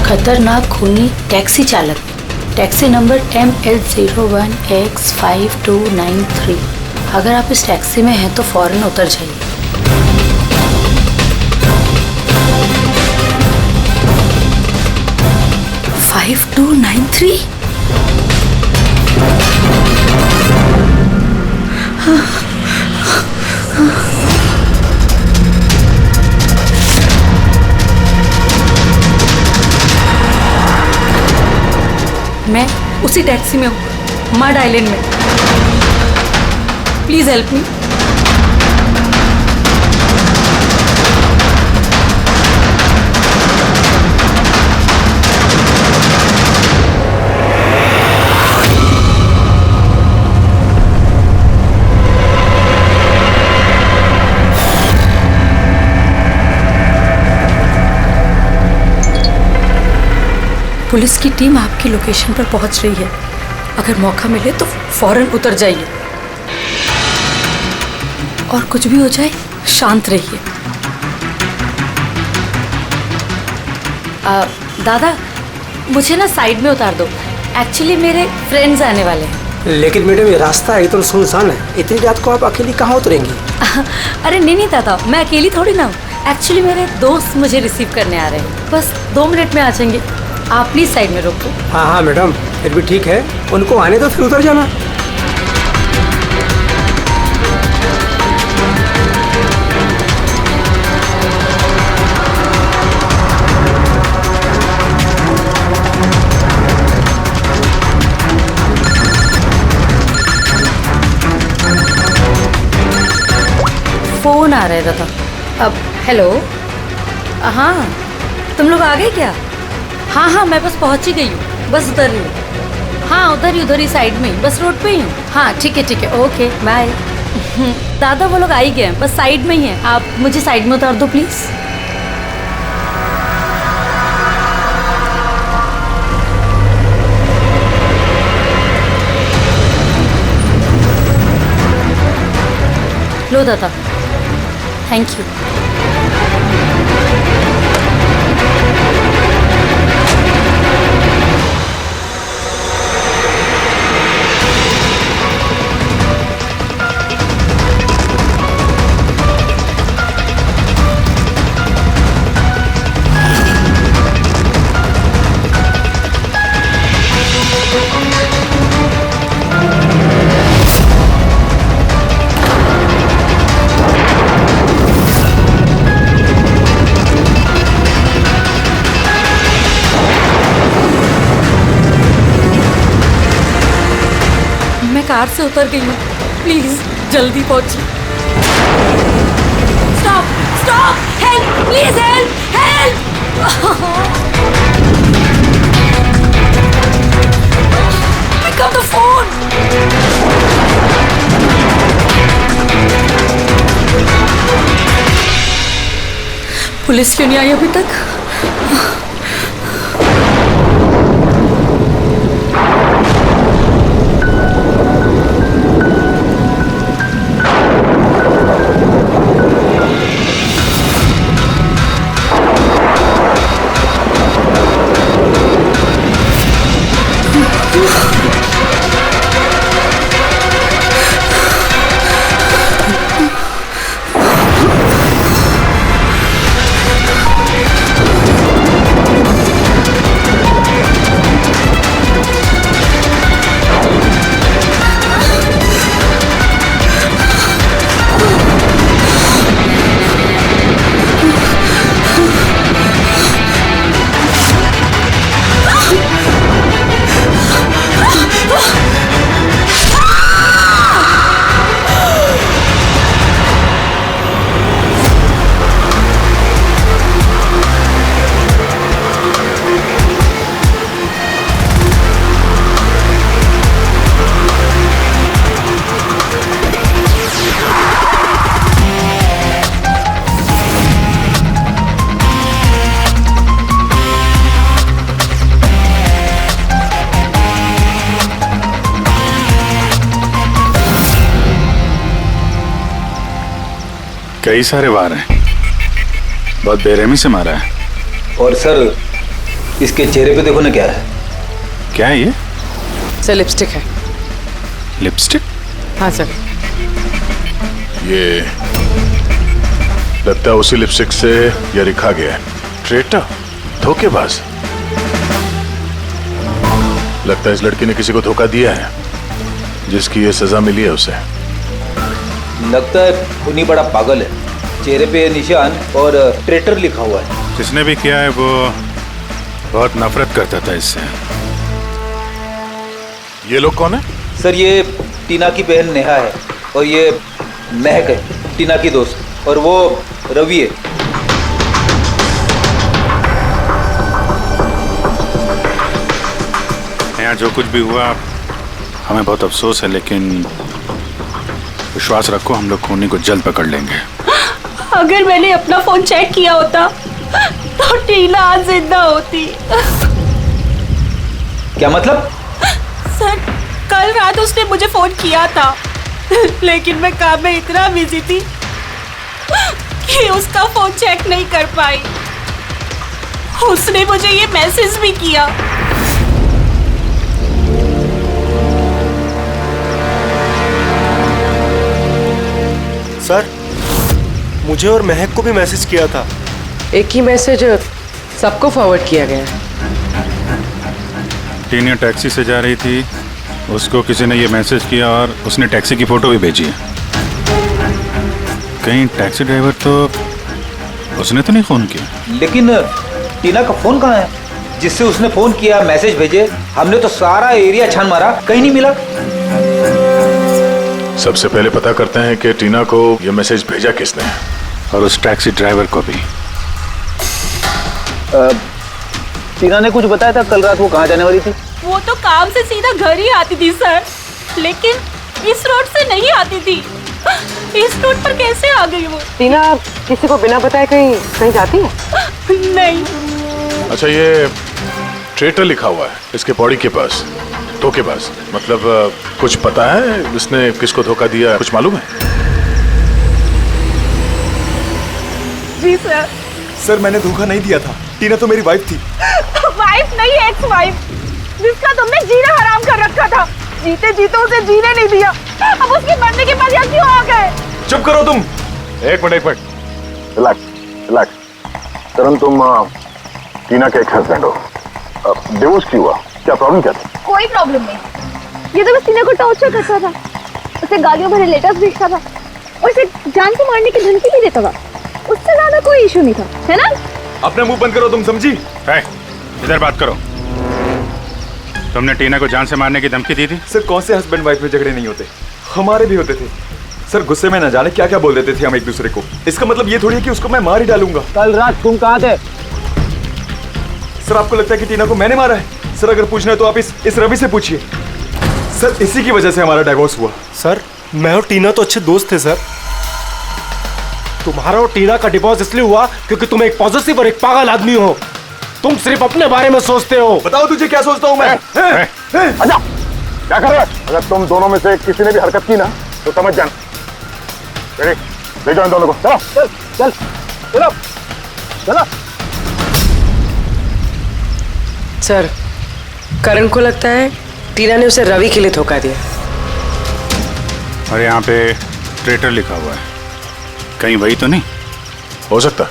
खतरनाक खूनी टैक्सी चालक, टैक्सी नंबर ML01X5293। अगर आप इस टैक्सी में हैं तो फौरन उतर जाइए। फाइव 5293। मैं उसी टैक्सी में हूँ, मड आइलैंड में। Please help me. पुलिस की टीम आपकी लोकेशन पर पहुंच रही है। अगर मौका मिले तो फौरन उतर जाइए और कुछ भी हो जाए शांत रहिए। दादा, मुझे ना साइड में उतार दो। एक्चुअली मेरे फ्रेंड्स आने वाले हैं। लेकिन मैडम ये रास्ता एकदम सुनसान है, इतनी रात को आप अकेली कहाँ उतरेंगी? अरे नहीं दादा, मैं अकेली थोड़ी ना हूँ। एक्चुअली मेरे दोस्त मुझे रिसीव करने आ रहे हैं, बस 2 मिनट में आ जाएंगे। आप प्लीज साइड में रोको। हाँ मैडम, फिर भी ठीक है, उनको आने तो फिर उतर जाना। फोन आ रहा है दादा। अब हेलो, हाँ तुम लोग आ गए क्या? हाँ मैं बस पहुंच ही गई हूँ, बस उतर रही हूँ। हाँ उधर ही साइड में, बस रोड पे ही हूँ। हाँ ठीक है, ओके बाय। दादा वो लोग आ ही गए हैं, बस साइड में ही हैं। आप मुझे साइड में उतार दो प्लीज। लो दादा, थैंक यू। कार से उतर गई हूँ, प्लीज जल्दी पहुंचिए। Stop, help, please help. Pick up the phone. Police क्यों नहीं आई अभी तक? कई सारे वार हैं, बहुत बेरहमी से मारा है। और सर इसके चेहरे पे देखो ना क्या है। क्या है ये? सर लिपस्टिक है। लिपस्टिक? हाँ सर। ये लगता है उसी लिपस्टिक से ये लिखा गया है, ट्रेटर, धोखेबाज। लगता है इस लड़की ने किसी को धोखा दिया है, जिसकी ये सजा मिली है उसे। लगता है खूनी बड़ा पागल है। चेहरे पे निशान और ट्रेटर लिखा हुआ है। जिसने भी किया है वो बहुत नफरत करता था इससे। ये लोग कौन है? सर ये टीना की बहन नेहा है और ये महक है, टीना की दोस्त, और वो रवि है। यहाँ जो कुछ भी हुआ हमें बहुत अफसोस है, लेकिन विश्वास रखो हम लोग खूनी को जल्द पकड़ लेंगे। अगर मैंने अपना फोन चेक किया होता तो टीना आज जिंदा होती। क्या मतलब? सर कल रात उसने मुझे फोन किया था, लेकिन मैं काम में इतना बिजी थी कि उसका फोन चेक नहीं कर पाई। उसने मुझे ये मैसेज भी किया। सर, मुझे और महक को भी मैसेज किया था। एक ही मैसेज सबको फॉरवर्ड किया गया है। टीना टैक्सी से जा रही थी, उसको किसी ने ये मैसेज किया और उसने टैक्सी की फोटो भी भेजी है। कहीं टैक्सी ड्राइवर तो उसने तो नहीं फोन किया? लेकिन टीना का फोन कहाँ है जिससे उसने फोन किया, मैसेज भेजे? हमने तो सारा एरिया छान मारा, कहीं नहीं मिला। सबसे पहले पता करते हैं कि टीना को ये मैसेज भेजा किसने, और उस टैक्सी ड्राइवर को भी। टीना ने कुछ बताया था कल रात वो कहाँ जाने वाली थी? वो तो काम से सीधा घर ही आती थी सर, लेकिन इस रोड से नहीं आती थी। इस रोड पर कैसे आ गई वो? टीना किसी को बिना बताए कहीं कहीं जाती है? नहीं। अच्छा, ये ट्रेटर लिखा हुआ है इसके बॉडी के पास, धोखेबाज। मतलब कुछ पता है इसने किसको धोखा दिया, कुछ मालूम है? जी सर। सर मैंने धोखा नहीं दिया था, टीना तो मेरी वाइफ थी। वाइफ नहीं, एक्स वाइफ, जिसका तुमने जीना हराम कर रखा था। जीते जीते उसे जीने नहीं दिया, अब उसके मरने के बाद यहाँ क्यों आ गए? चुप करो तुम। एक मिनट रिलैक्स। करण, तुम टीना के एक्स हस्बैंड हो। डिवोर्स क्यों हुआ? क्या प्रॉब्लम क्या थी? कोई प्रॉब्लम नहीं। ये तो बस टीना को टॉर्चर करता था, उसे गालियों भरे लेटर्स भेजता था और उसे जान से मारने की धमकी भी देता था। उससे ज्यादा कोई इशू नहीं था, है ना? अपना मुंह बंद करो तुम, समझी? इधर बात करो। तुमने टीना को जान से मारने की धमकी दी थी? सर कौन से हस्बैंड वाइफ में झगड़े नहीं होते, हमारे भी होते थे। सर गुस्से में न जाने क्या क्या बोल देते थे हम एक दूसरे को। इसका मतलब ये थोड़ी है कि उसको मैं मार ही डालूंगा। कल रात तुम कहाँ थे? सर आपको लगता है कि टीना को मैंने मारा है? सर अगर पूछना है तो आप इस रवि से पूछिए। सर इसी की वजह से हमारा डिवोर्स हुआ। सर, मैं और टीना तो अच्छे दोस्त थे सर। तुम्हारा और टीना का डिवोर्स इसलिए हुआ क्योंकि तुम एक पॉजिटिव और एक पागल आदमी हो। तुम सिर्फ अपने बारे में सोचते हो। बताओ तुझे क्या सोचता हूँ मैं? अच्छा, क्या कर रहा है? अगर तुम दोनों में से किसी ने भी हरकत की ना तो समझ जाना। ले जाओ इन दोनों को। चलो चल चलो चलो। सर करण को लगता है टीना ने उसे रवि के लिए धोखा दिया। और यहाँ पे ट्रेटर लिखा हुआ है, कहीं वही तो नहीं? हो सकता है,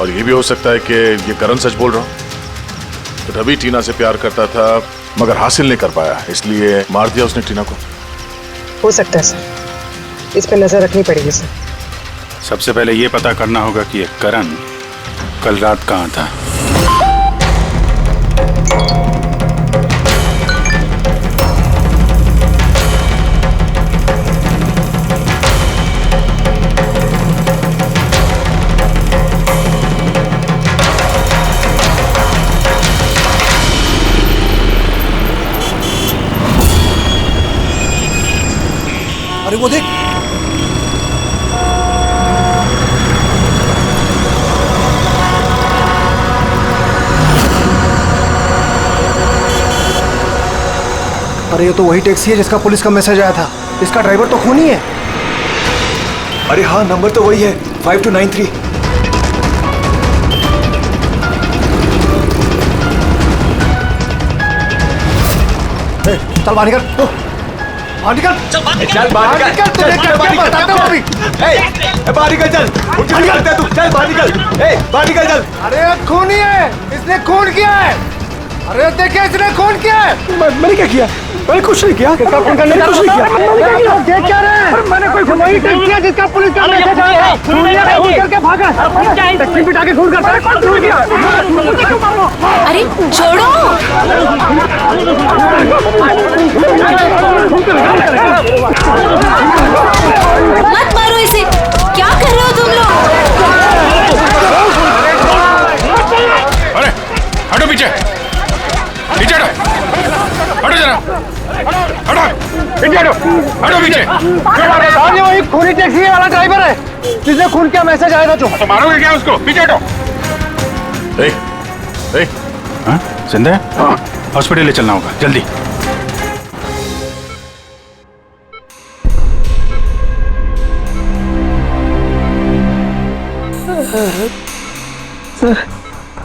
और ये भी हो सकता है कि ये करण सच बोल रहा हूँ। तो रवि टीना से प्यार करता था मगर हासिल नहीं कर पाया, इसलिए मार दिया उसने टीना को। हो सकता है सर, इस पे नजर रखनी पड़ेगी सर। सबसे पहले ये पता करना होगा कि ये करण कल रात कहाँ था। अरे वो देख, अरे ये तो वही टैक्सी है जिसका पुलिस का मैसेज आया था। इसका ड्राइवर तो खूनी है। अरे हाँ, नंबर तो वही है, 5293। चल बाहर निकल, बाहर निकल, चल बाहर निकल, तुझे क्या बताता हूँ अभी। बाहर निकल, चल उठ के निकलता है तू, चल बाहर निकल, बाहर निकल चल। अरे खून ही है, इसने खून किया है। अरे देखिए इसने खून किया है। मैंने क्या किया? मैंने कुछ नहीं किया। किसका खून करने का कुछ नहीं किया। देख क्या रहे हैं? मैंने कोई वही टेस्ट किया जिसका पुलिस का मैसेज आया है। खून करके भागा, टैक्सी बिठा के खून करता है। कौन खून किया? अरे छोड़ो। मत मारो इसे, क्या कर रहे हो तुम लोग? अरे हटो पीछे, पीछे हटो, हटो जरा, हटो पीछे, हटो पीछे। वही खूनी टैक्सी वाला ड्राइवर है जिसने खून किया मैसेज आया था। जो तो मारोगे क्या उसको? पीछे हटो। हाँ जिंदा है? हॉस्पिटल ले चलना होगा जल्दी।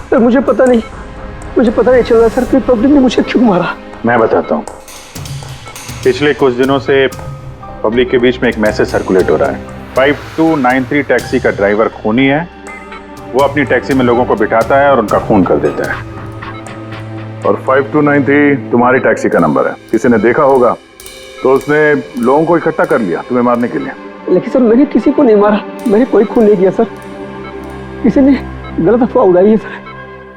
सर मुझे पता नहीं चल रहा सर कि पब्लिक ने मुझे क्यों मारा। मैं बताता हूँ। पिछले कुछ दिनों से पब्लिक के बीच में एक मैसेज सर्कुलेट हो रहा है। 5293 टैक्सी का ड्राइवर खूनी है। वो अपनी टैक्सी में लोगों को बिठाता है और उनका खून कर देता है। और 5293 तुम्हारी टैक्सी का नंबर है। किसी ने देखा होगा तो उसने लोगों को इकट्ठा कर लिया तुम्हें मारने के लिए। लेकिन सर मैंने किसी को नहीं मारा, मैंने कोई खून नहीं किया सर। किसी ने गलत अफवाह उड़ाई है सर।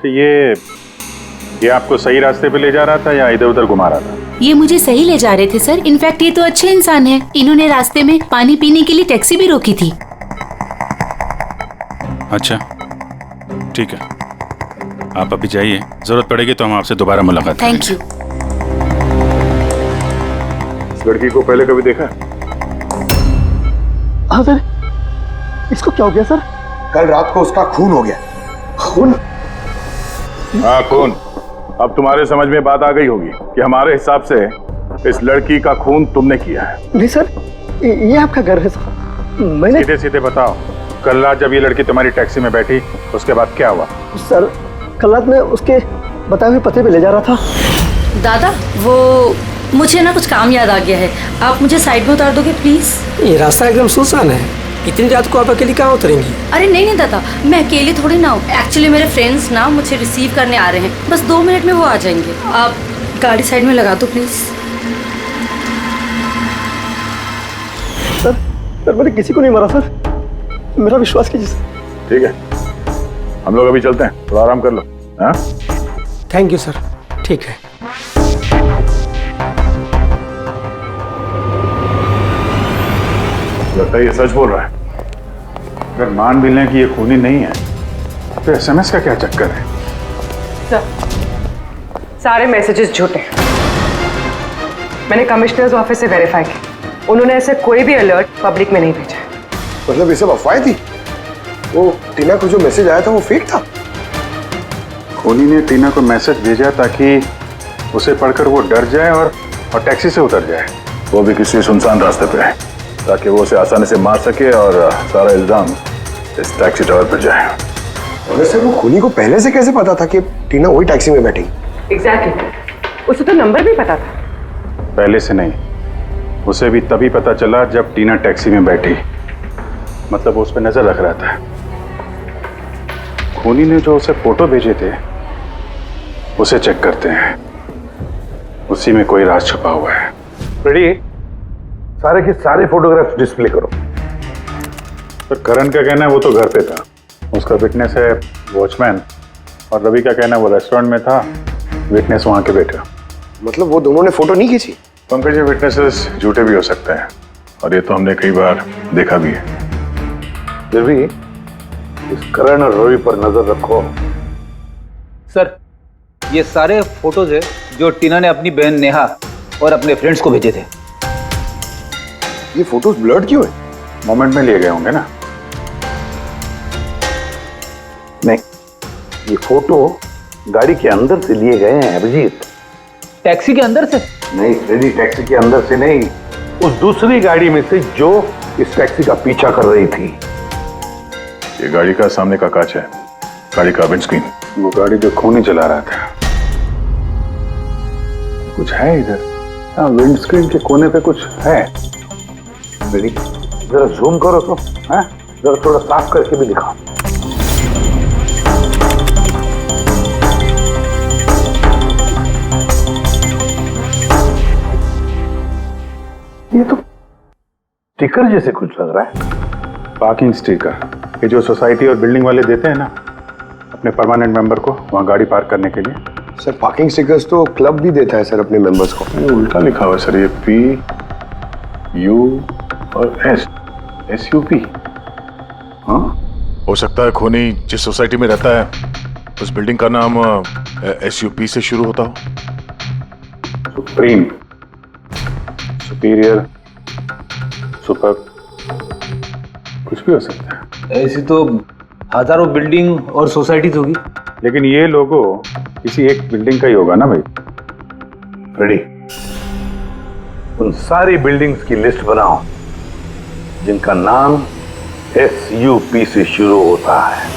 तो ये आपको सही रास्ते पे ले जा रहा था या इधर उधर घुमा रहा था? ये मुझे सही ले जा रहे थे सर। इनफैक्ट ये तो अच्छे इंसान हैं। इन्होंने रास्ते में पानी पीने के लिए टैक्सी भी रोकी थी। अच्छा ठीक है, आप अभी जाइए, जरूरत पड़ेगी तो हम आपसे दोबारा मुलाकात करेंगे। Thank you. इस लड़की को पहले कभी देखा? हाँ सर। इसको क्या हो गया सर? कल रात को उसका खून हो गया। खून? हाँ खून। अब तुम्हारे समझ में बात आ गई होगी कि हमारे हिसाब से इस लड़की का खून तुमने किया है। नहीं सर, ये आपका घर है सर। मैंने सीधे सीधे बताओ, कल रात जब ये लड़की तुम्हारी टैक्सी में बैठी उसके बाद क्या हुआ? सर कल रात में उसके बताए हुए पते पे ले जा रहा था। दादा वो मुझे ना कुछ काम याद आ गया है, आप मुझे साइड में उतार दोगे प्लीज? ये रास्ता एकदम सुनसान है, इतनी रात को आप अकेली कहाँ उतरेंगी? अरे नहीं दादा, मैं अकेले थोड़ी ना हूँ। एक्चुअली मेरे फ्रेंड्स ना मुझे रिसीव करने आ रहे हैं, बस 2 मिनट में वो आ जाएंगे। आप गाड़ी साइड में लगा दो प्लीज। सर मैंने किसी को नहीं मारा सर, मेरा विश्वास कीजिए सर। ठीक है, हम लोग अभी चलते हैं, थोड़ा आराम कर लो। हाँ थैंक यू सर, ठीक है। लगता है ये सच बोल रहा है। अगर मान भी लें कि ये खूनी नहीं है तो एसएमएस का क्या चक्कर है? सर सारे मैसेजेस झूठे हैं। मैंने कमिश्नर्स ऑफिस से वेरीफाई किया, उन्होंने ऐसे कोई भी अलर्ट पब्लिक में नहीं भेजा है। मतलब ये सब अफवाहें थी? वो टीना को जो मैसेज आया था वो फेक था? खूनी ने टीना को मैसेज भेजा ताकि उसे पढ़कर वो डर जाए और टैक्सी से उतर जाए। वो भी किसी सुनसान रास्ते पे है ताकि वो उसे आसानी से मार सके और सारा इल्जाम इस टैक्सी ड्राइवर पर जाए। वैसे वो खूनी को पहले से कैसे पता था कि टीना वही टैक्सी में बैठेगी? एग्जैक्टली, उसे तो नंबर भी पता था। पहले से नहीं, उसे भी तभी पता चला जब टीना टैक्सी में बैठी। मतलब वो उस पर नजर रख रहा था। खूनी ने जो उसे फोटो भेजे थे उसे चेक करते हैं, उसी में कोई राज छुपा हुआ है। रेडी? सारे के सारे फोटोग्राफ्स डिस्प्ले करो। पर करण का कहना है वो तो घर पे था, उसका विटनेस है वॉचमैन, और रवि का कहना है वो रेस्टोरेंट में था, विटनेस वहां के बैठा। मतलब वो दोनों ने फोटो नहीं खींची? पंकज, ये विटनेसेस झूठे भी हो सकते हैं और ये तो हमने कई बार देखा भी है। फिर भी इस करण और रवि पर नजर रखो। सर ये सारे फोटोज है जो टीना ने अपनी बहन नेहा और अपने फ्रेंड्स को भेजे थे। ये फोटोज ब्लर्ड क्यों है? मोमेंट में लिए गए होंगे ना। नहीं, ये फोटो गाड़ी के अंदर से लिए गए हैं अभिजीत। टैक्सी के अंदर से? नहीं फ्रेडी, टैक्सी के अंदर से नहीं, उस दूसरी गाड़ी में से जो इस टैक्सी का पीछा कर रही थी। ये गाड़ी का सामने का कांच है, गाड़ी का विंडस्क्रीन। वो गाड़ी जो खूनी चला रहा था। कुछ है इधर? हाँ, विंड स्क्रीन के कोने पे कुछ है। रेडी, जरा जूम करो तो, हैं? जरा थोड़ा साफ करके भी दिखाओ। ये तो स्टिकर जैसे कुछ लग रहा है। पार्किंग स्टिकर, ये जो सोसाइटी और बिल्डिंग वाले देते हैं ना अपने परमानेंट मेंबर को वहाँ गाड़ी पार्क करने के लिए। सर पार्किंग स्टिकर्स तो क्लब भी देता है सर अपने मेंबर्स को। ये उल्टा लिखा हुआ है सर, ये PU और SUP। हाँ, हो सकता है खोनी जिस सोसाइटी में रहता है उस बिल्डिंग का नाम SUP से शुरू होता हो। सुप्रीम, सुपीरियर, सुपर, कुछ भी हो सकता है। ऐसी तो हजारों बिल्डिंग और सोसाइटीज होगी, लेकिन ये लोगो किसी एक बिल्डिंग का ही होगा ना भाई। रेडी, उन सारी बिल्डिंग्स की लिस्ट बनाओ जिनका नाम SUP से शुरू होता है।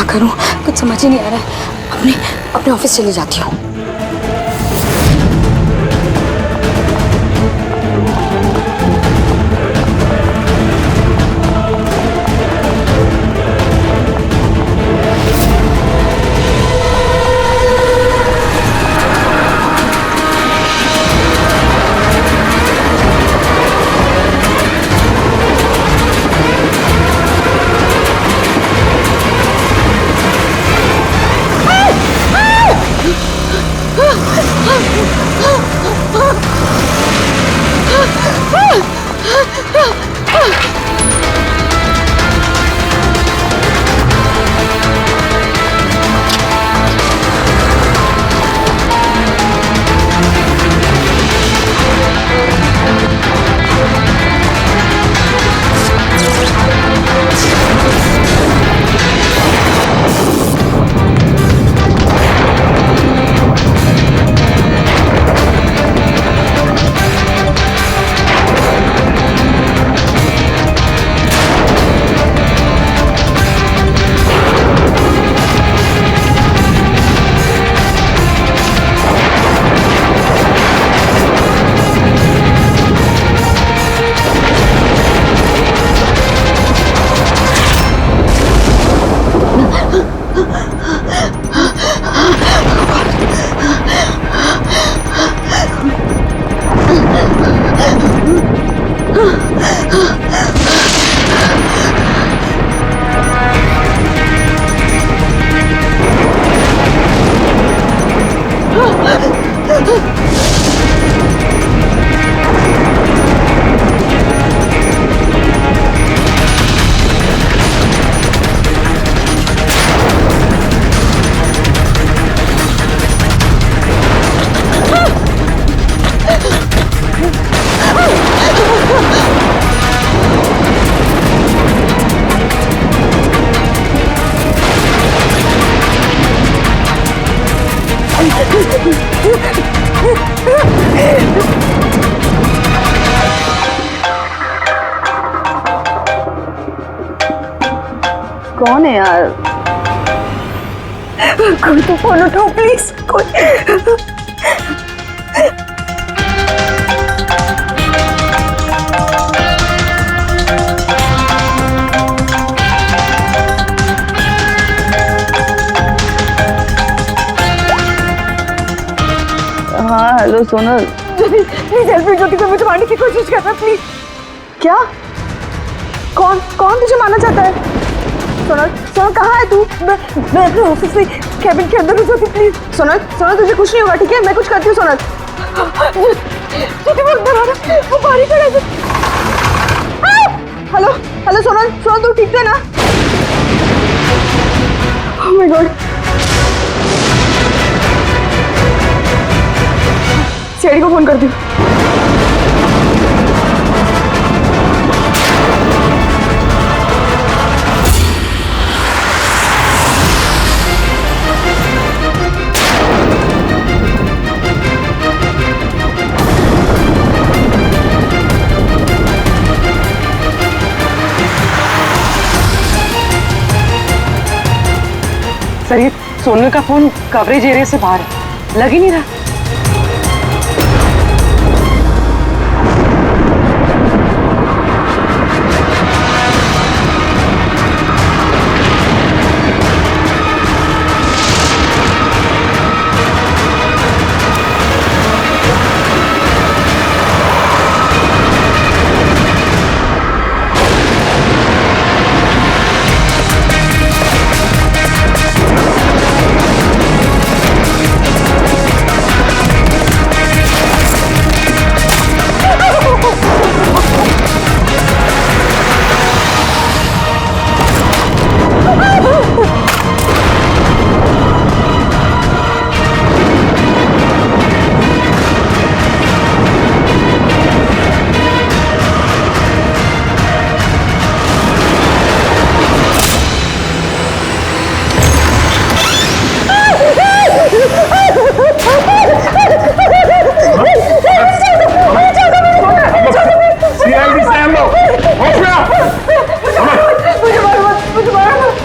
करूं कुछ समझ ही नहीं आ रहा है। अपने ऑफिस चली जाती हूँ। कौन है यार? कोई तो फोन उठाओ प्लीज। कोई हाँ hello Sonal, please help me. Jyoti को मुझे मारने की कोशिश कर रहा है, प्लीज। क्या? कौन कौन तुझे मारना चाहता है? सोनल सोनल कहाँ है तू? मैं अपने ऑफिस में कैबिन के अंदर हूँ ज्योति, प्लीज। सोनल सोनल तुझे कुछ नहीं होगा, ठीक है? मैं कुछ करती हूँ सोनल। ज्योति वो अंदर आ रहा है, वो बाहर ही खड़ा है। हेलो हेलो सोनल सोनल तू ठीक है ना? ओह माय गॉड सीआईडी को फोन कर दी। सर ये सोनल का फोन कवरेज एरिया से बाहर है, लग ही नहीं रहा।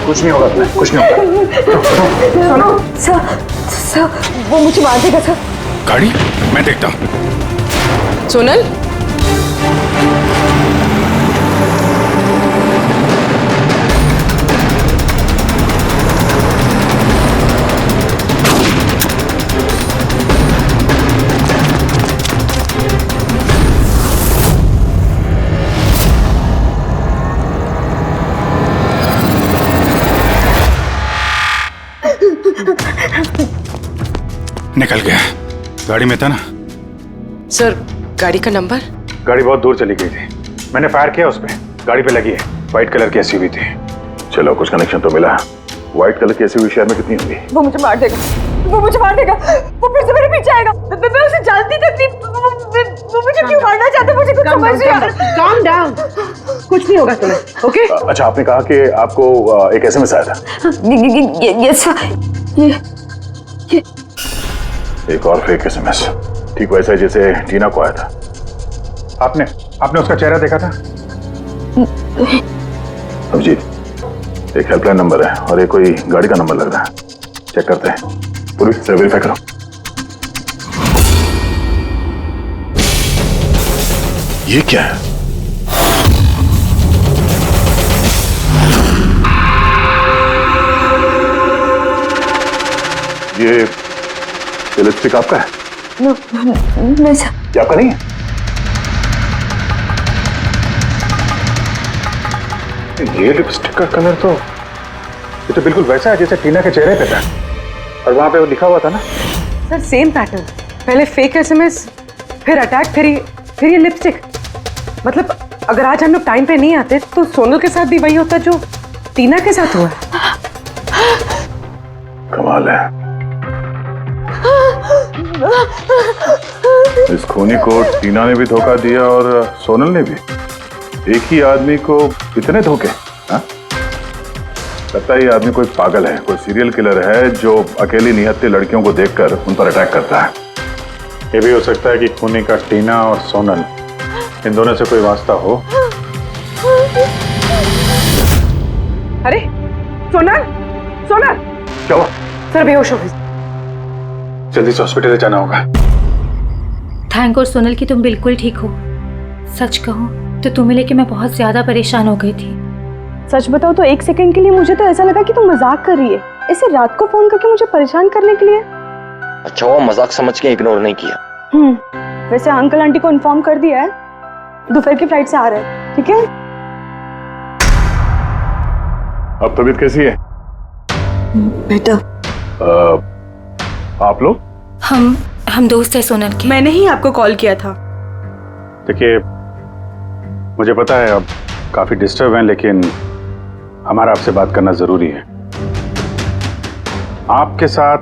कुछ नहीं होगा तुम्हें, कुछ नहीं होगा। सुनो सर, वो मुझे मार देगा सर। गाड़ी मैं देखता हूँ। सोनल निकल गया। गाड़ी में था ना? सर गाड़ी का नंबर? गाड़ी बहुत दूर चली गई थी, मैंने फायर किया उस पे, गाड़ी पे लगी है। व्हाइट कलर की एसयूवी थी। चलो कुछ कनेक्शन तो मिला। व्हाइट कलर की एसयूवी शहर में कितनी होगी? वो मुझे मार देगा, वो मुझे मार देगा, वो फिर से मेरे पीछे आएगा। मैं उसे जानती तक नहीं, वो मुझे क्यों मारना चाहता है, मुझे कुछ समझ नहीं आ रहा। काम डाउन, कुछ नहीं होगा तुम्हें, ओके? अच्छा आपने कहा कि आपको एक एसएमएस आया था। यस ये एक और फेक एसएमएस, ठीक वैसा ही जैसे टीना को आया था। आपने उसका चेहरा देखा था? अभिजीत, एक हेल्पलाइन नंबर है और एक कोई गाड़ी का नंबर लग रहा है, चेक करते हैं। पुलिस से वेरीफाई करो। ये क्या है? ये लिपस्टिक आपका है? नहीं सर। ये आपका नहीं है? ये लिपस्टिक का कलर तो ये तो बिल्कुल वैसा है जैसे टीना के चेहरे पे था, और वहां पे वो लिखा हुआ था ना। सर सेम पैटर्न, पहले फेक एसएमएस, फिर अटैक, फिर ये लिपस्टिक। मतलब अगर आज हम लोग टाइम पे नहीं आते तो सोनल के साथ भी वही होता जो टीना के साथ हुआ। कमाल है, इस खूनी को टीना ने भी धोखा दिया और सोनल ने भी। एक ही आदमी को इतने धोखे। हाँ? लगता है ये आदमी कोई पागल है, कोई सीरियल किलर है जो अकेली निहत्थे लड़कियों को देखकर उन पर अटैक करता है। ये भी हो सकता है कि खूनी का टीना और सोनल, इन दोनों से कोई वास्ता हो। अरे सोनल, सोनल क्या हुआ? सर बेहोश हो गई। जल्दी से हॉस्पिटल जाना होगा। थैंक गॉड सोनल कि तुम बिल्कुल ठीक हो। सच कहूँ तो तुम्हें लेके मैं बहुत ज्यादा परेशान हो गई थी। सच बताओ तो एक सेकंड के लिए मुझे तो ऐसा लगा कि तुम मजाक कर रही है, ऐसे रात को फोन करके मुझे परेशान करने के लिए। अच्छा वो मजाक समझ के इग्नोर नहीं किया। वैसे अंकल आंटी को इन्फॉर्म कर दिया है, दोपहर की फ्लाइट से आ रहे हैं, ठीक है? अब तबीयत कैसी है? बेटा आप लोग? हम दोस्त है सोनल के। मैंने ही आपको कॉल किया था। देखिए मुझे पता है आप काफी डिस्टर्ब हैं, लेकिन हमारा आपसे बात करना जरूरी है। आपके साथ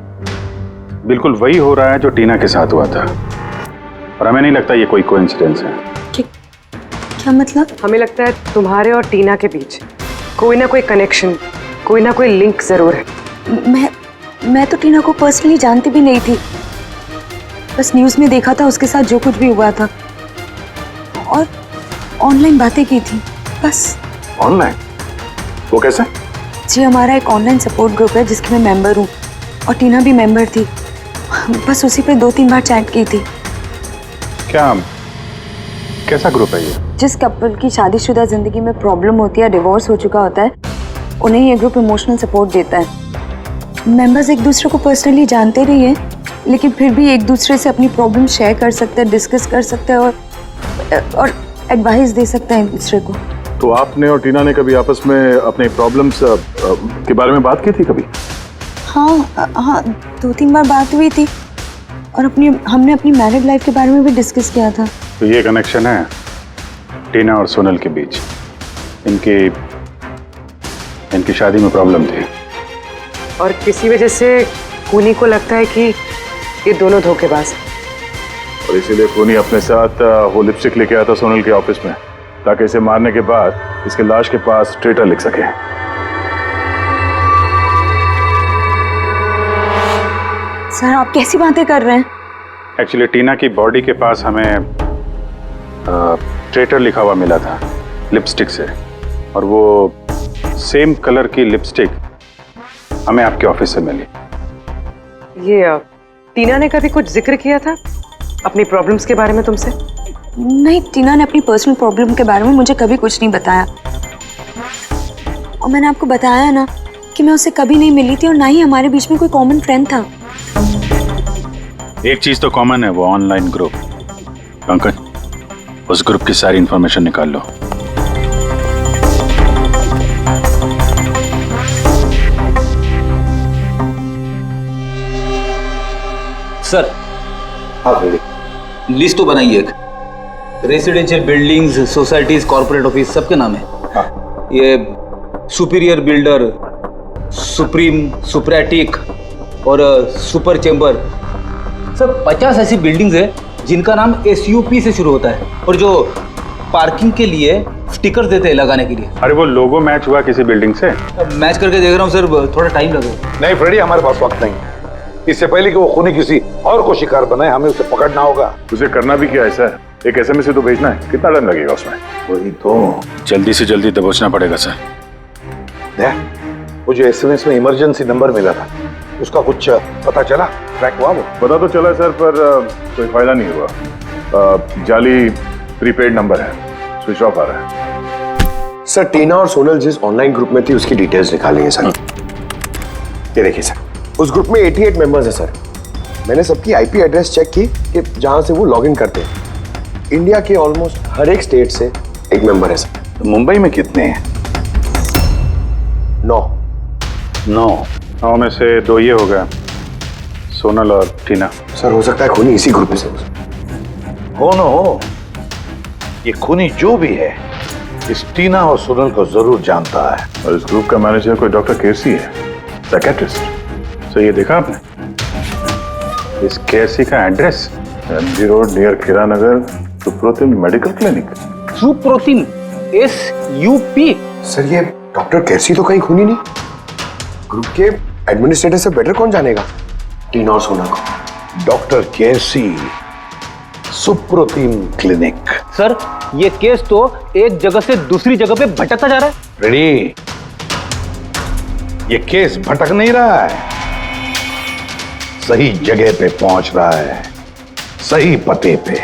बिल्कुल वही हो रहा है जो टीना के साथ हुआ था। और हमें नहीं लगता ये कोई कोइंसिडेंस है। क्या मतलब? हमें लगता है तुम्हारे और टीना के बीच कोई ना कोई कनेक्शन, कोई ना कोई लिंक जरूर है। मैं तो टीना को पर्सनली जानती भी नहीं थी, बस न्यूज़ में देखा था उसके साथ जो कुछ भी हुआ था और ऑनलाइन बातें की थी बस। ऑनलाइन? वो कैसे? जी हमारा एक ऑनलाइन सपोर्ट ग्रुप है जिसके मैं मेंबर हूँ और टीना भी मेंबर थी, बस उसी पे 2-3 बार चैट की थी। क्या, कैसा ग्रुप है ये? जिस कपल की शादीशुदा जिंदगी में प्रॉब्लम होती है, डिवोर्स हो चुका होता है, उन्हें ये ग्रुप इमोशनल सपोर्ट देता है। मेंबर्स एक दूसरे को पर्सनली जानते नहीं है, लेकिन फिर भी एक दूसरे से अपनी प्रॉब्लम शेयर कर सकते हैं, डिस्कस कर सकते हैं और एडवाइस दे सकते हैं एक दूसरे को। तो आपने और टीना ने कभी आपस में अपने प्रॉब्लम्स के बारे में बात की थी कभी? हाँ 2-3 बार बात हुई थी और हमने अपनी मैरिड लाइफ के बारे में भी डिस्कस किया था। तो ये कनेक्शन है टीना और सोनल के बीच। इनकी शादी में प्रॉब्लम थी और किसी वजह से खूनी को लगता है कि ये दोनों धोखेबाज हैं। और इसीलिए खूनी अपने साथ वो लिपस्टिक लेके आया था सोनल के ऑफिस में, ताकि इसे मारने के बाद इसके लाश के पास ट्रेटर लिख सके। सर आप कैसी बातें कर रहे हैं? एक्चुअली टीना की बॉडी के पास हमें ट्रेटर लिखा हुआ मिला था लिपस्टिक से, और वो सेम कलर की लिपस्टिक हमें आपके ऑफिस से मिली। ये टीना ने कभी कुछ जिक्र किया था अपनी प्रॉब्लम्स के बारे में तुमसे? नहीं, टीना ने अपनी पर्सनल प्रॉब्लम के बारे में मुझे कभी कुछ नहीं बताया। और मैंने आपको बताया ना कि मैं उससे कभी नहीं मिली थी और ना ही हमारे बीच में कोई कॉमन फ्रेंड था। एक चीज तो कॉमन है, वो ऑनलाइन ग्रुप। पंकज, उस ग्रुप की सारी इंफॉर्मेशन निकाल लो। सर, हाँ लिस्ट तो बनाइए एक। Residential buildings, societies, corporate office सबके नाम है। हाँ। ये सुपीरियर बिल्डर, सुप्रीम, सुप्रेटिक और सुपर चेंबर, सब 50 ऐसी बिल्डिंग्स है जिनका नाम SUP से शुरू होता है, और जो पार्किंग के लिए स्टिकर देते हैं लगाने के लिए। अरे वो लोगो मैच हुआ किसी बिल्डिंग से? मैच करके देख रहा हूँ सर, थोड़ा टाइम लगेगा। नहीं फ्रेडी, हमारे पास वक्त नहीं। इससे पहले कि वो खूनी किसी और को शिकार बनाए, हमें उसे पकड़ना होगा। उसे करना भी क्या है सर? एक SMS से तो भेजना है, कितना टाइम लगेगा उसमें? वही तो, जल्दी से जल्दी दबोचना पड़ेगा सर। वो जो SMS में इमरजेंसी नंबर मिला था, उसका कुछ पता चला? ट्रैक हुआ वो? पता तो चला सर, पर कोई फायदा नहीं हुआ। जाली प्रीपेड नंबर है, स्विच ऑफ आ रहा है। सर टीना और सोनल जिस ऑनलाइन ग्रुप में थी उसकी डिटेल्स निकाली है सर। ये देखिए सर, उस ग्रुप में 88 मेंबर्स हैं सर। मैंने सबकी IP एड्रेस चेक की कि जहां से वो लॉगिन करते हैं। इंडिया के ऑलमोस्ट हर एक स्टेट से एक मेंबर है सर। तो मुंबई में कितने हैं? 9 में से 2 ये हो गया, सोनल और टीना। सर हो सकता है खूनी इसी ग्रुप में से हो न हो, ये खूनी जो भी है इस टीना और सोनल को जरूर जानता है। और इस ग्रुप का मैनेजर कोई डॉक्टर केसी है, साइकियाट्रिस्ट। सो ये देखा आपने इस केसी का एड्रेस? MG रोड नियर खीरा नगर, Suprotim medical clinic. Suprotim SUP? Sir ये डॉक्टर केसी तो कहीं खूनी नहीं। ग्रुप के एडमिनिस्ट्रेटर से बेटर कौन जानेगा टीना और सोना को? डॉक्टर केसी, सुप्रोतिम क्लिनिक। सर ये केस तो एक जगह से दूसरी जगह पे भटकता जा रहा है। रेडी, ये केस भटक नहीं रहा है, सही जगह पे पहुंच रहा है, सही पते पे।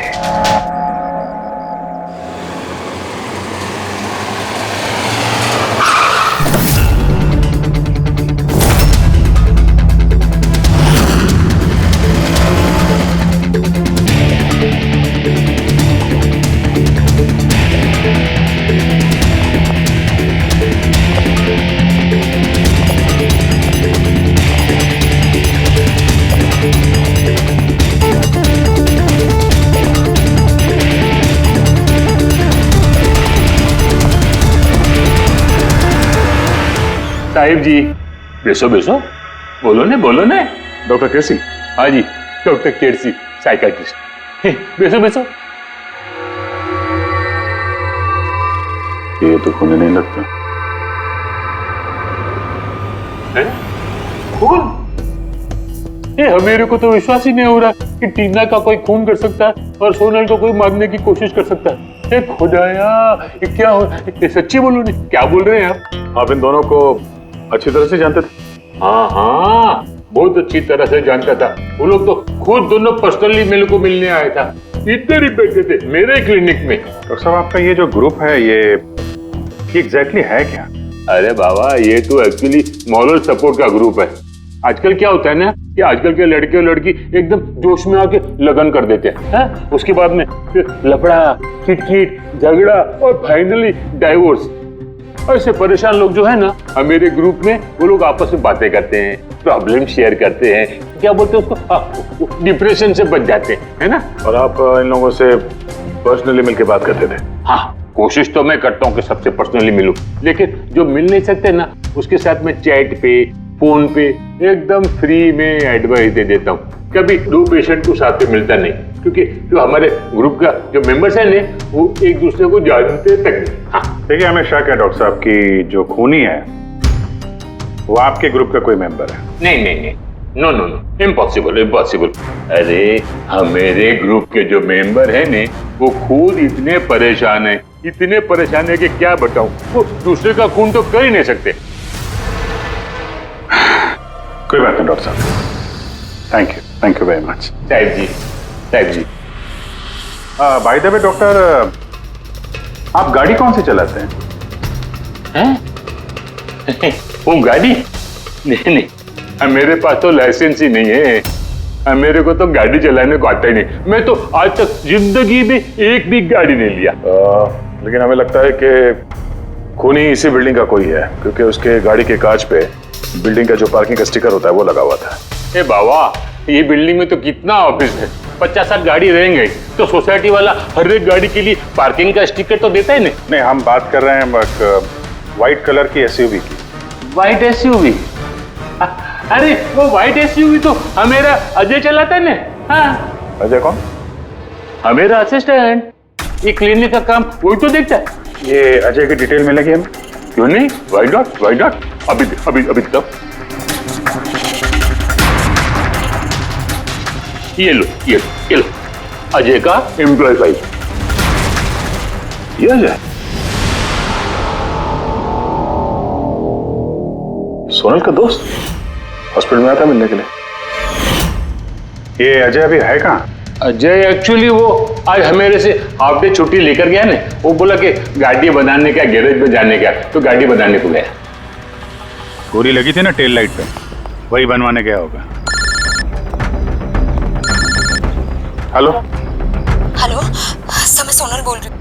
साहिब जी, बेसो बेसो, बोलो ने बोलो ने। डॉक्टर केसी? हाँ जी, डॉक्टर केसी, साइकियाट्रिस्ट। बेसो बेसो। ये तो खून नहीं लगता। खून? मेरे को तो विश्वास ही नहीं हो रहा कि टीना का कोई खून कर सकता है और सोनल को कोई मारने की कोशिश कर सकता है। खुदाया, ये क्या हो? ये सच्ची बोलो नहीं, क्या बोल रहे हैं आप इन दोनों को अच्छी तरह से जानते थे? हाँ हाँ, बहुत अच्छी तरह से जानता था। वो लोग तो खुद दोनों पर्सनली मेरे को मिलने आया था। इधर ही बैठे थे मेरे क्लिनिक में। डॉक्टर साहब, आपका ये जो ग्रुप है ये एग्जैक्टली है क्या? अरे बाबा, ये तो एक्चुअली मॉरल सपोर्ट का ग्रुप है। आजकल क्या होता है ना कि आजकल के लड़के और लड़की एकदम जोश में आके लगन कर देते हैं, उसके बाद में फिर लफड़ा, किटकिट, झगड़ा और फाइनली डाइवोर्स। ऐसे परेशान लोग जो है ना, मेरे ग्रुप में वो लोग आपस में बातें करते हैं, प्रॉब्लम शेयर करते हैं, क्या बोलते हैं उसको, डिप्रेशन से बच जाते हैं, है ना। और आप इन लोगों से पर्सनली मिलकर बात करते थे? हाँ, कोशिश तो मैं करता हूँ कि सबसे पर्सनली मिलूं, लेकिन जो मिल नहीं सकते ना, उसके साथ में चैट पे, फोन पे एकदम फ्री में एडवाइस दे देता हूँ। कभी दो पेशेंट को साथ में मिलता नहीं, क्योंकि जो हमारे ग्रुप का जो मेंबर्स है ना, वो एक दूसरे को जानते तक नहीं। हाँ, देखिए, हमें शक है डॉक्टर साहब की जो खूनी है वो आपके ग्रुप का कोई मेंबर है। नहीं नहीं नहीं, no no no, impossible impossible. अरे हमारे ग्रुप के जो मेंबर है ने, वो खुद इतने परेशान है कि क्या बताऊं। वो दूसरे का खून तो कर ही नहीं सकते। कोई बात नहीं डॉक्टर साहब, थैंक यू वेरी मच। साहिब जी। बाय द वे डॉक्टर, आप गाड़ी कौन सी चलाते हैं? वो गाड़ी? नहीं, मेरे पास तो लाइसेंस ही नहीं है। मेरे को तो गाड़ी चलाने को आता ही नहीं। मैं तो आज तक जिंदगी में एक भी गाड़ी नहीं लिया। लेकिन हमें लगता है कि खूनी इसी बिल्डिंग का कोई है, क्योंकि उसके गाड़ी के कांच पे बिल्डिंग का जो पार्किंग का स्टिकर होता है वो लगा हुआ था। ए बाबा, ये बिल्डिंग में तो कितना ऑफिस है, 50-60 गाड़ी रहेंगे, तो सोसाइटी वाला हर एक गाड़ी के लिए पार्किंग का स्टिकर तो देता है नहीं, हम बात कर रहे हैं व्हाइट कलर की एसयूवी की। White SUV? अरे वो व्हाइट एसयूवी तो हमेरा अजय चलाता है ना। हाँ। अजय कौन? हमेरा असिस्टेंट, ये क्लिनिक का काम वही तो देखता है। ये अजय की डिटेल मिलेगी हमें? क्यों नहीं, वाई नॉट। अभी तक ये लो अजय का एम्प्लॉय फाइल। ये अजय सोनल का दोस्त हॉस्पिटल में आया था मिलने के लिए। ये अजय अभी है कहाँ? अजय एक्चुअली वो आज मेरे से हाफ डे छुट्टी लेकर गया ना। वो बोला कि गाड़ी बनाने का, गैरेज में जाने का, तो गाड़ी बनाने को गया। गोली लगी थी ना टेल लाइट पे, वही बनवाने गया होगा। हेलो सर, मैं सोनल बोल रही हूँ।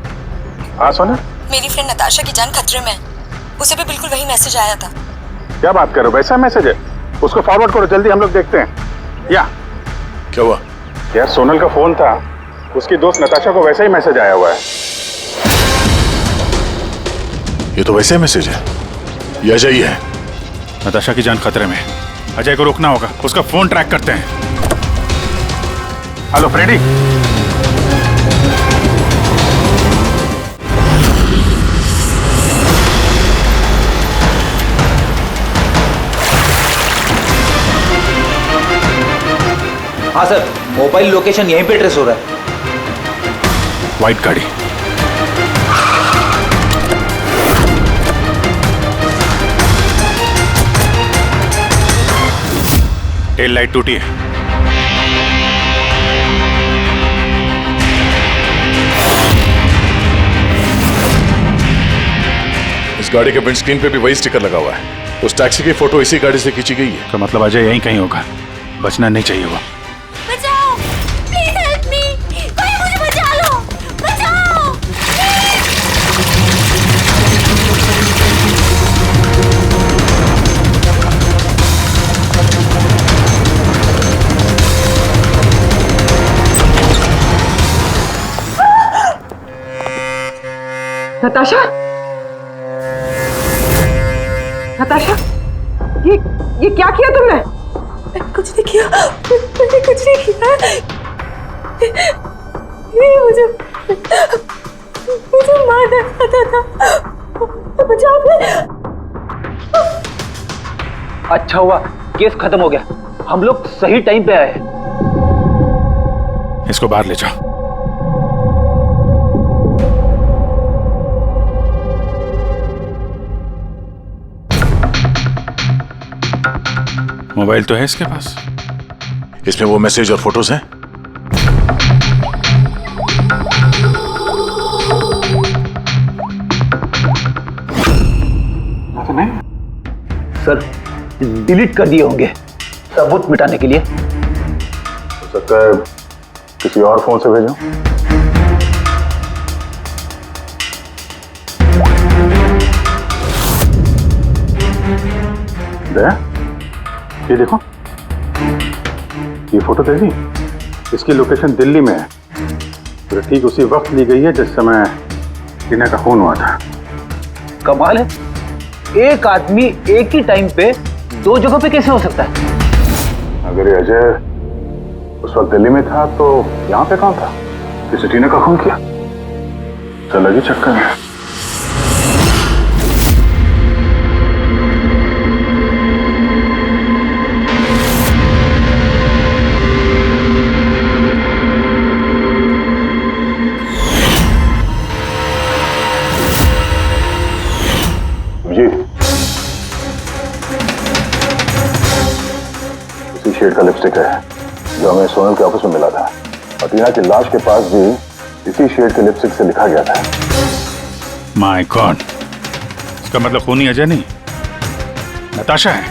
हाँ सोनल, मेरी फ्रेंड नताशा की जान खतरे में है। उसे भी बिल्कुल वही मैसेज आया था। क्या बात कर रहे हो? वैसा मैसेज है? उसको फॉरवर्ड करो जल्दी, हम लोग देखते हैं। या क्या हुआ? यार सोनल का फोन था, उसकी दोस्त नताशा को वैसा ही मैसेज आया हुआ है। ये तो वैसे मैसेज है, ये अजय ही है। नताशा की जान खतरे में, अजय को रोकना होगा, उसका फोन ट्रैक करते हैं। Hello Freddy. हाँ सर, मोबाइल लोकेशन यहीं पे ट्रेस हो रहा है। व्हाइट गाड़ी। टेल लाइट टूटी है। इस गाड़ी के विंडस्क्रीन पे भी वही स्टिकर लगा हुआ है। उस टैक्सी की फोटो इसी गाड़ी से खींची गई है। तो मतलब अजय यहीं कहीं होगा, बचना नहीं चाहिए वो। बचाओ, प्लीज हेल्प मी, कोई मुझे बचा लो, बचाओ। नताशा, ये क्या किया तुमने? कुछ नहीं किया, मैंने कुछ नहीं किया। मुझे मारना चाहता था। बचाओ। अच्छा हुआ केस खत्म हो गया, हम लोग सही टाइम पे आए। इसको बाहर ले जाओ। मोबाइल तो है इसके पास, इसमें वो मैसेज और फोटोज हैं। सर डिलीट कर दिए होंगे सबूत मिटाने के लिए। हो सकता है किसी और फोन से भेजो। ये देखो, ये फोटो देखी, इसकी लोकेशन दिल्ली में है। तो ठीक उसी वक्त ली गई है जिस समय टीना का खून हुआ था। कमाल है, एक आदमी एक ही टाइम पे दो जगह पे कैसे हो सकता है? अगर ये अजय उस वक्त दिल्ली में था तो यहाँ पे कौन था? किसी टीना का खून किया? चल लगी चक्कर में। शेड का लिपस्टिक है जो हमें सोनल के ऑफिस में मिला था, और टीना की लाश के पास भी इसी शेड के लिपस्टिक से लिखा गया था। माय गॉड, इसका मतलब खूनी अजय नहीं, नताशा है।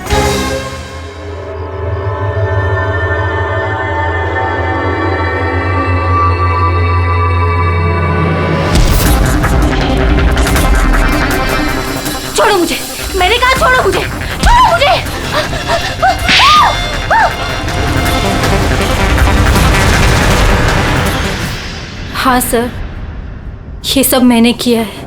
छोड़ो मुझे, मैंने कहा छोड़ो मुझे, छोड़ो मुझे। हाँ सर, ये सब मैंने किया है।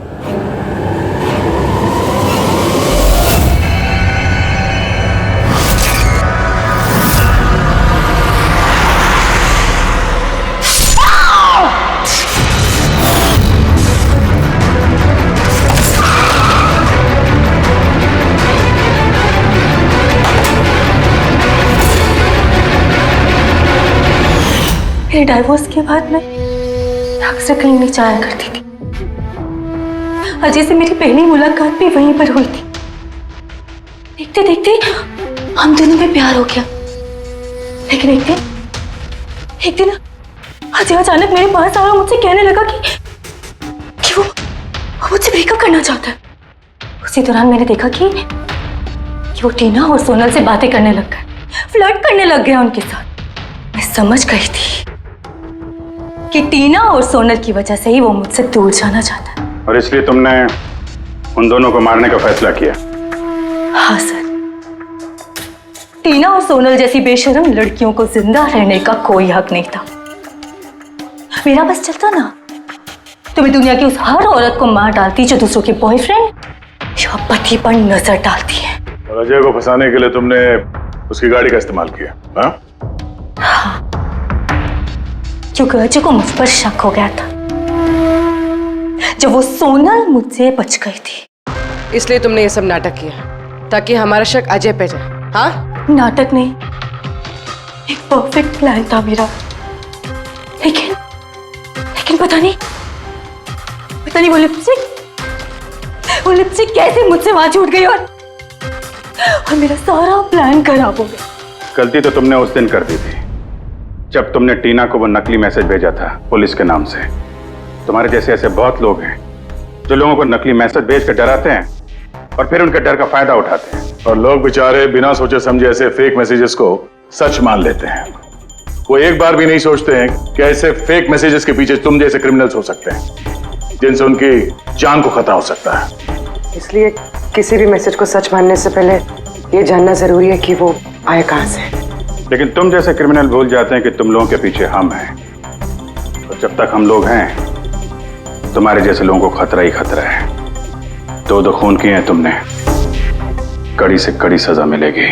मेरे डाइवोर्स के बाद मैं अक्सर कहीं नहीं जाया करती थी। अजय से मेरी पहली मुलाकात भी वहीं पर हुई थी। देखते देखते हम दोनों में प्यार हो गया। लेकिन एक दिन अजय अचानक मेरे पास आया और मुझसे कहने लगा कि वो मुझसे ब्रेकअप करना चाहता है। उसी दौरान मैंने देखा कि वो टीना और सोनल से बातें करने लग गया, फ्लर्ट करने लग गया उनके साथ। मैं समझ गई थी कि टीना और सोनल की वजह से ही वो मुझसे दूर जाना चाहता है। और इसलिए तुमने उन दोनों को मारने का फैसला किया? हाँ सर, टीना और सोनल जैसी बेशर्म लड़कियों को जिंदा रहने का कोई हक नहीं था। मेरा बस चलता ना तो मैं दुनिया की उस हर औरत को मार डालती जो दूसरों के बॉयफ्रेंड या पति पर नजर डालती है। और अजय को फंसाने के लिए तुमने उसकी गाड़ी का इस्तेमाल किया? हाँ, क्योंकि अजय को मुझ पर शक हो गया था जब वो सोनल मुझसे बच गई थी। इसलिए तुमने ये सब नाटक किया ताकि हमारा शक अजय पे जाए? हाँ, नाटक नहीं, एक परफेक्ट प्लान था मेरा। लेकिन पता नहीं वो लिपस्टिक कैसे मुझसे वहां छूट गई और मेरा सारा प्लान खराब हो गया। गलती तो तुमने उस दिन कर दी थी जब तुमने टीना को वो नकली मैसेज भेजा था पुलिस के नाम से। तुम्हारे जैसे ऐसे बहुत लोग हैं जो लोगों को नकली मैसेज भेज कर डराते हैं और फिर उनके डर का फायदा उठाते हैं। और लोग बेचारे बिना सोचे समझे ऐसे फेक मैसेजेस को सच मान लेते हैं। वो एक बार भी नहीं सोचते हैं कि ऐसे फेक मैसेजेस के पीछे तुम जैसे क्रिमिनल्स हो सकते हैं जिनसे उनकी जान को खतरा हो सकता है। इसलिए किसी भी मैसेज को सच मानने से पहले ये जानना जरूरी है कि वो आया कहां से। लेकिन तुम जैसे क्रिमिनल भूल जाते हैं कि तुम लोगों के पीछे हम हैं, और जब तक हम लोग हैं तुम्हारे जैसे लोगों को खतरा ही खतरा है। दो खून किए हैं तुमने, कड़ी से कड़ी सजा मिलेगी।